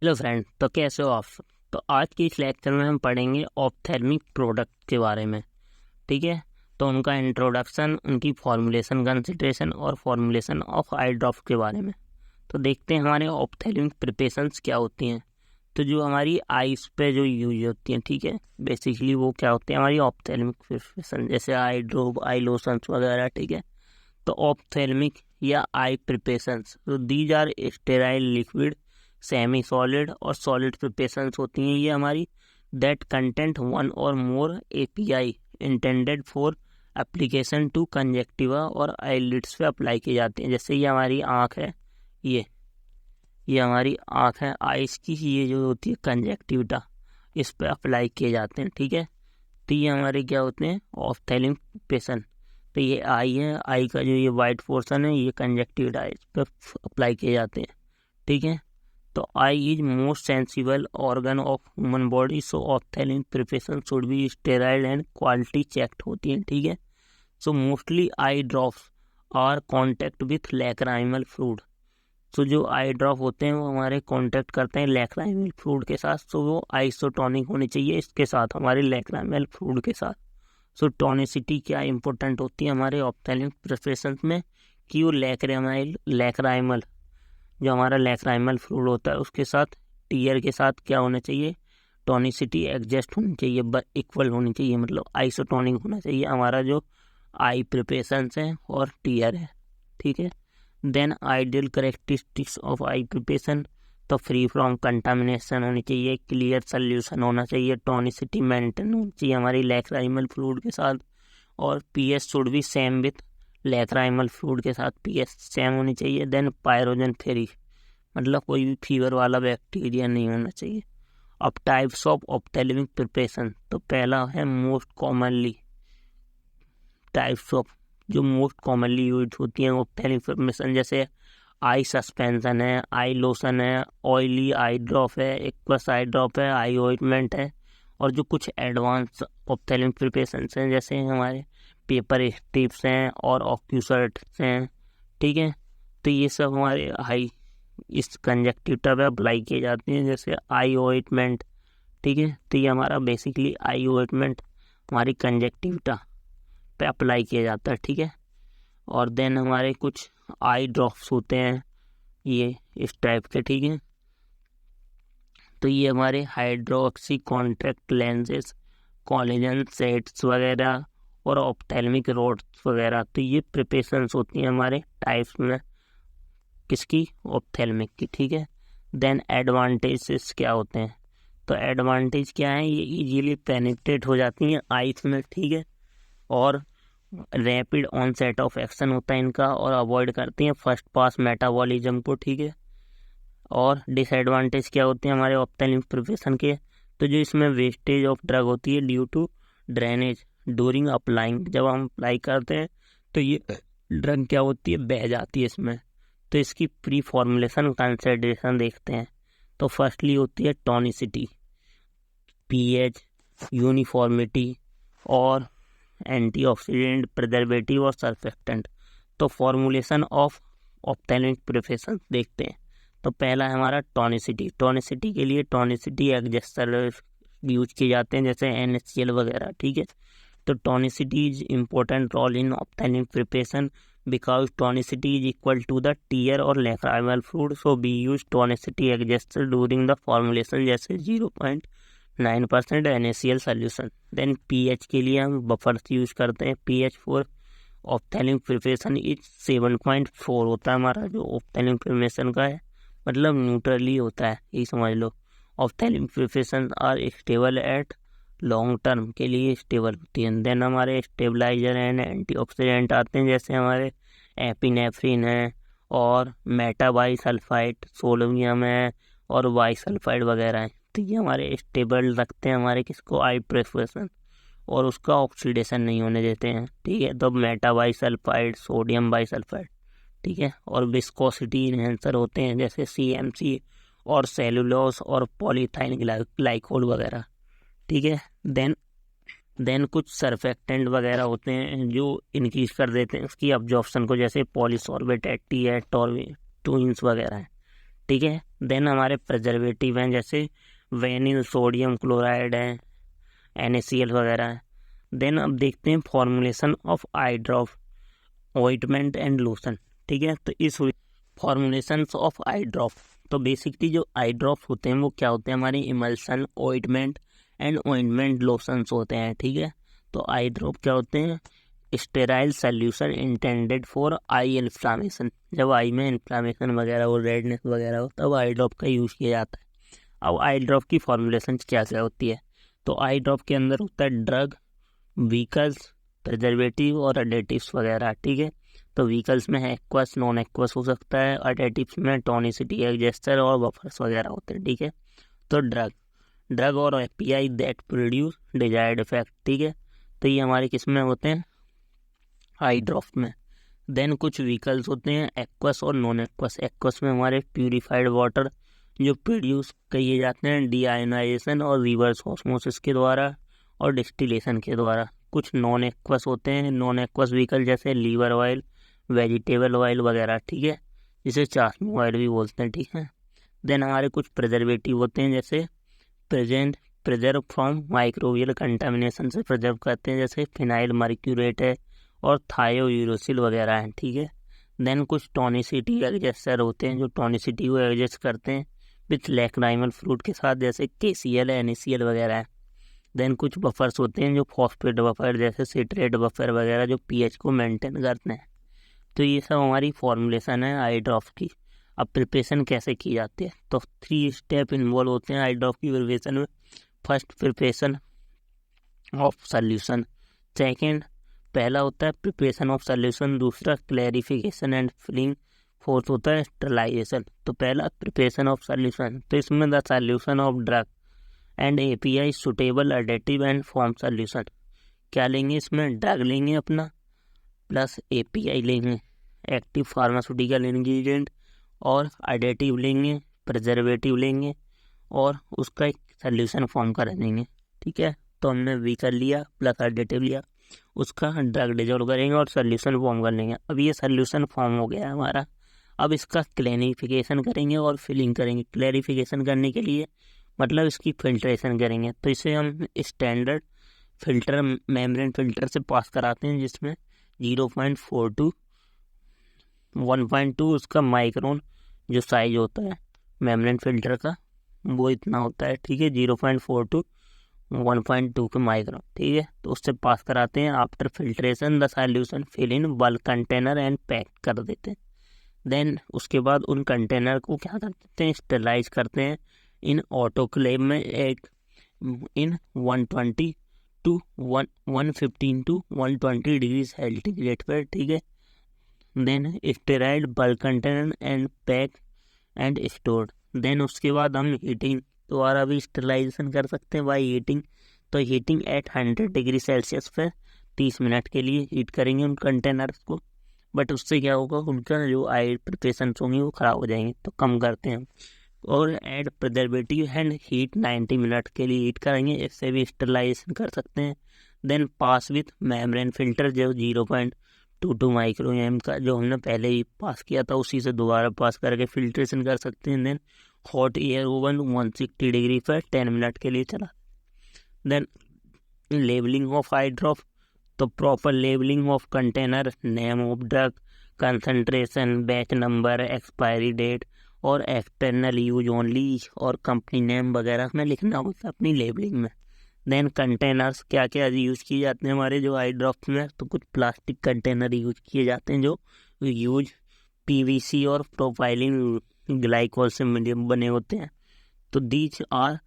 Hello friend, तो कैसे हो आप। तो आज की इस लेक्चर में हम पढ़ेंगे ऑप्थेल्मिक प्रोडक्ट के बारे में। ठीक है। तो उनका इंट्रोडक्शन, उनकी फॉर्मुलेशन कंसिडरेशन और फॉर्मुलेशन ऑफ आई ड्रॉप के बारे में। तो देखते हैं हमारे ऑप्थेल्मिक प्रिपरेशंस क्या होती हैं। तो जो हमारी आईज पे जो यूज होती हैं, ठीक है, बेसिकली वो क्या होती है हमारी ऑप्थेल्मिक प्रिपरेशन, जैसे आई ड्रॉप, आई लोशंस वगैरह। ठीक है। तो ऑप्थेल्मिक या आई प्रिपरेशंस, तो these are sterile liquid, semi solid और सॉलिड प्रिपरेशंस होती हैं ये हमारी, दैट कंटेंट वन और more API intended for application to conjunctiva और आईलिड्स पे अप्लाई की जाती हैं। जैसे ये हमारी आँख है, ये हमारी आँख है, आइस की, ये जो होती है कंजक्टिविटा, इस पे अप्लाई किए जाते हैं। ठीक है। तो ये हमारे क्या होते हैं ऑप्थेल्मिक प्रिपरेशन। तो ये आई है, आई का जो ये वाइट पोर्शन है, ये कंजक्टिविटा, इस पर अप्लाई किए जाते हैं। ठीक है। तो eye is most sensible organ of human body, so ophthalmic preparation should be sterile and quality checked होती है। ठीक है। सो mostly eye drops are contact with lacrimal fluid. So जो आई ड्रॉप होते हैं वो हमारे कॉन्टेक्ट करते हैं लैक्राइमल फ्लूइड के साथ। सो वो आइसोटोनिक होनी चाहिए इसके साथ, हमारे लैक्राइमल फ्लूइड के साथ। सो टॉनिसिटी क्या इंपॉर्टेंट होती है हमारे ऑप्थेल्मिक प्रिपरेशन में, कि वो लैक्राइमल, जो हमारा लैक्राइमल फ्लूइड होता है उसके साथ, टीयर के साथ क्या होना चाहिए, टॉनिसिटी एडजस्ट होनी चाहिए, इक्वल होनी चाहिए, मतलब आइसोटोनिक होना चाहिए हमारा जो आई प्रिपरेशन है और टीयर है। ठीक है। Then ideal characteristics of eye preparation, तो फ्री फ्रॉम कंटामिनेशन होनी चाहिए, क्लियर सोल्यूशन होना चाहिए, टॉनिसिटी मेंटेन होनी चाहिए हमारी लैक्राइमल फ्लूइड के साथ, और pH should be same with lacrimal fluid के साथ पीएच सेम होनी चाहिए। देन पायरोजन फ्री, मतलब कोई भी फीवर वाला बैक्टीरिया नहीं होना चाहिए। अब टाइप्स ऑफ ऑप्थेल्मिक प्रिपरेशन, तो पहला है मोस्ट कॉमनली टाइप्स ऑफ, जो मोस्ट कॉमनली यूज होती हैं ऑप्थेल्मिक प्रिपरेशन, जैसे आई सस्पेंशन है, आई लोशन है, ऑयली आई ड्रॉप है, एक्वस आई ड्रॉप है, आई ऑइंटमेंट है, और जो कुछ एडवांस ऑप्थेल्मिक प्रिपरेशन हैं जैसे हमारे पेपर स्ट्रिप्स हैं और ऑक्यूसर्ट्स हैं। ठीक है। तो ये सब हमारे आई इस कंजक्टिविटा पे अप्लाई किए जाते हैं, जैसे आई ऑइंटमेंट। ठीक है। तो ये हमारा बेसिकली आई ऑइंटमेंट हमारी कंजक्टिविटा पे अप्लाई किया जाता है। ठीक है। और देन हमारे कुछ आई ड्रॉप्स होते हैं ये इस टाइप के। ठीक है। तो ये हमारे hydroxy contract lenses, collagen sets वगैरह और ऑप्थेल्मिक रोड्स वगैरह, तो ये प्रिपरेशंस होती हैं हमारे टाइप्स में, किसकी, ऑप्थेल्मिक की। ठीक है। देन एडवांटेजेस क्या होते हैं, तो एडवांटेज क्या है, ये इजीली पेनिट्रेट हो जाती हैं आइस में। ठीक है। और रैपिड ऑनसेट ऑफ एक्शन होता है इनका, और अवॉइड करती हैं फर्स्ट पास मेटाबॉलिज्म को। ठीक है। और डिसएडवांटेज क्या होते हैं हमारे ऑप्थेल्मिक प्रिपरेशन के, तो जो इसमें वेस्टेज ऑफ ड्रग होती है due to drainage during applying, जब हम अप्लाई करते हैं तो ये ड्रग क्या होती है, बह जाती है इसमें। तो इसकी प्री फॉर्मुलेशन कंसिडरेशन देखते हैं। तो फर्स्टली होती है टॉनिसिटी, पीएच, यूनिफॉर्मिटी और एंटीऑक्सीडेंट, प्रिजर्वेटिव और सर्फेक्टेंट। तो फॉर्मुलेशन ऑफ ऑप्थेल्मिक प्रिपरेशन देखते हैं। तो पहला है हमारा टॉनिसिटी। टॉनिसिटी के लिए टॉनिसिटी एडजस्टर यूज किए जाते हैं, जैसे NaCl वगैरह। ठीक है। तो tonicity is important role in ophthalmic preparation because tonicity is equal to the tear और lacrimal fluid, so we use tonicity adjuster during the formulation, जैसे 0.9% NaCl सोल्यूशन। देन पीएच के लिए हम बफर्स यूज करते हैं। PH for ophthalmic preparation is 7.4 होता है हमारा, जो ऑप्थेल्मिक प्रिपरेशन का है, मतलब न्यूट्रली होता है, ये समझ लो। Ophthalmic preparation are stable at long term के लिए स्टेबल होती है। देन हमारे स्टेबलाइजर एंड एंटीऑक्सीडेंट आते हैं, जैसे हमारे एपिनेफ्रिन है और मेटाबाइसल्फाइड, सोडियम है और बाइसल्फाइड वगैरह हैं। तो ये हमारे स्टेबल रखते हैं हमारे किसको, आई प्रिपरेशन, और उसका ऑक्सीडेशन नहीं होने देते हैं। ठीक है। तो मेटाबाइसल्फाइड, सोडियम बाइसल्फाइड। ठीक है। और विस्कोसिटी इन्हेंसर होते हैं, जैसे CMC और सेलुलोस और पॉलीथाइन ग्लाइकोल वगैरह। ठीक है। देन कुछ सरफेक्टेंट वगैरह होते हैं जो इंक्रीज कर देते हैं उसकी अब्जॉर्प्शन को, जैसे पॉलीसॉर्बेट 80 है, टॉर्बिटूइंस वगैरह है। ठीक है। देन हमारे प्रिजर्वेटिव हैं, जैसे वेनिल, सोडियम क्लोराइड है, NaCl वगैरह है। देन अब देखते हैं formulation of eye drop, ointment and lotion, ठीक है। तो इस फॉर्मुलेशन ऑफ आई ड्रॉप, तो बेसिकली जो आई ड्रॉप होते हैं वो क्या होते हैं, हमारे emulsion, ointment and ointment lotions होते हैं, ठीक है। तो आई ड्रॉप क्या होते हैं, sterile solution intended for I inflammation, जब आई में इन्फ्लामेशन वगैरह हो, रेडनेस वगैरह हो, तब आई ड्रॉप का यूज़ किया जाता है। अब आई ड्रॉप की फॉर्मुलेशन क्या क्या होती है, तो आई ड्रॉप के अंदर होता है ड्रग, व्हीकल्स, प्रिजर्वेटिव और एडेटिव्स वगैरह, ठीक है। तो व्हीकल्स में एक्वस, नॉन एक्वस हो सकता है, एडेटिव्स में टॉनिसिटी, एग्जेस्टर और बफर्स वगैरह होते हैं, ठीक है। तो ड्रग और API that produce desired effect, ठीक है। तो ये हमारे किस में होते हैं, आई ड्रॉप में। देन कुछ व्हीकल्स होते हैं एक्वस और नॉन एक्वस। एक्वस में हमारे प्यूरिफाइड वाटर जो प्रोड्यूस किए जाते हैं डीआयोनाइजेशन और रिवर्स ऑस्मोसिस के द्वारा और डिस्टिलेशन के द्वारा। कुछ नॉन एक्वस होते हैं, नॉन एक्वस व्हीकल जैसे लीवर ऑयल, वेजिटेबल ऑयल वगैरह, ठीक है, जिसे चाशनी ऑयल भी बोलते हैं, ठीक है। देन हमारे कुछ प्रिजर्वेटिव होते हैं, जैसे प्रिजर्व फ्रॉम माइक्रोबियल कंटामिनेशन से प्रिजर्व करते हैं, जैसे फिनाइल मर्क्यूरेट है और थायोयूरोसिल वगैरह हैं, ठीक है। देन कुछ टॉनिसिटी एडजस्टर होते हैं जो टॉनिसिटी को एडजस्ट करते हैं विथ लैक्राइमल फ्रूट के साथ, जैसे KCl, NaCl वगैरह है। देन कुछ बफर्स होते हैं जो फॉस्फेट बफर, जैसे सिट्रेट बफर वगैरह, जो pH को मेंटेन करते हैं। तो ये सब हमारी फॉर्मुलेशन है आई ड्रॉप की। अब प्रिपरेशन कैसे की जाती है, तो 3 स्टेप इन्वॉल्व होते हैं आई ड्रॉप की प्रिपरेशन में। First, preparation of solution. Second, पहला होता है प्रिपरेशन ऑफ सोल्यूशन। दूसरा, क्लैरिफिकेशन एंड फिलिंग। फोर्थ होता है स्टरलाइजेशन। तो पहला प्रिपरेशन ऑफ सोल्यूशन, तो इसमें the solution of drug and API suitable additive and form solution. क्या लेंगे इसमें, ड्रग लेंगे अपना, प्लस API लेंगे, एक्टिव फार्मास्यूटिकल इंग्रेडिएंट, और एडेटिव लेंगे, प्रिजर्वेटिव लेंगे, और उसका एक सोल्यूशन फॉर्म कर देंगे, ठीक है। तो हमने व्हीकल लिया प्लस एडेटिव लिया, उसका ड्रग डिजोल्व करेंगे और सोल्यूशन फॉर्म कर लेंगे। अब ये सोल्यूशन फॉर्म हो गया हमारा। अब इसका क्लैरिफिकेशन करेंगे और फिलिंग करेंगे। क्लैरिफिकेशन करने के लिए मतलब इसकी फिल्ट्रेशन करेंगे, तो इसे हम स्टैंडर्ड फिल्टर, मेम्ब्रेन फिल्टर से पास कराते हैं, जिसमें 0.4 to 1.2 उसका माइक्रोन जो साइज होता है मेम्ब्रेन फिल्टर का, वो इतना होता है, ठीक है, 0.4 to 1.2 के माइक्रोन, ठीक है। तो उससे पास कराते हैं। After filtration the solution fill in bulk container and pack कर देते हैं। देन उसके बाद उन कंटेनर को क्या कर देते हैं, स्टेलाइज करते हैं इन ऑटोक्लेव में, एक इन 115 to 120 डिग्री सेंटीग्रेड पर, ठीक है। Then sterile bulk container and pack and stored. Then उसके बाद हम हीटिंग द्वारा भी स्टेलाइजेशन कर सकते हैं बाई हीटिंग। तो हीटिंग एट 100 डिग्री सेल्सियस पर 30 मिनट के लिए हीट करेंगे उन कंटेनर्स को। बट उससे क्या होगा, उनका जो आई प्रिपरेशन होंगी वो ख़राब हो जाएंगे, तो कम करते हैं। और add preservative and heat 90 minute के लिए हीट करेंगे, इससे भी स्टेलाइजेशन कर सकते हैं। Then pass with membrane filter, जो 0.22 माइक्रोएम का जो हमने पहले ही पास किया था, उसी से दोबारा पास करके फिल्ट्रेशन कर सकते हैं। Then hot air oven 160 degree पर 10 मिनट के लिए चला। Then labelling of eye drop, तो proper labelling of container, name of drug, concentration, batch number, expiry date और एक्सटर्नल यूज ओनली, और कंपनी नेम वगैरह में लिखना होता है अपनी लेबलिंग में। देन कंटेनर्स क्या क्या यूज़ किए जाते हैं हमारे जो आई ड्रॉप्स में, तो कुछ प्लास्टिक कंटेनर यूज किए जाते हैं जो यूज PVC और प्रोपाइलिन ग्लाइकोल से बने होते हैं। तो दीज आर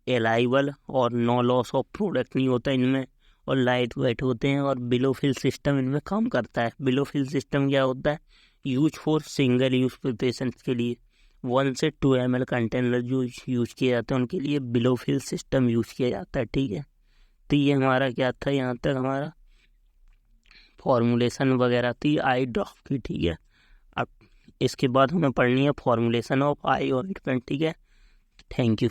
एलाइबल और नो लॉस ऑफ प्रोडक्ट नहीं होता इनमें, और लाइट वेट होते हैं, और बिलो फिल सिस्टम इनमें काम करता है। बिलो फिल सिस्टम क्या होता है, use for single use preparation के लिए 1 से 2 ml कंटेनर जो यूज किए जाते हैं उनके लिए बिलो फिल सिस्टम यूज किया जाता है, ठीक है। तो ये हमारा क्या था, यहाँ तक हमारा फॉर्मुलेशन वगैरह थी आई ड्रॉप की, ठीक है। अब इसके बाद हमें पढ़नी है फॉर्मुलेशन ऑफ आई ऑइंटमेंट, ठीक है। Thank you.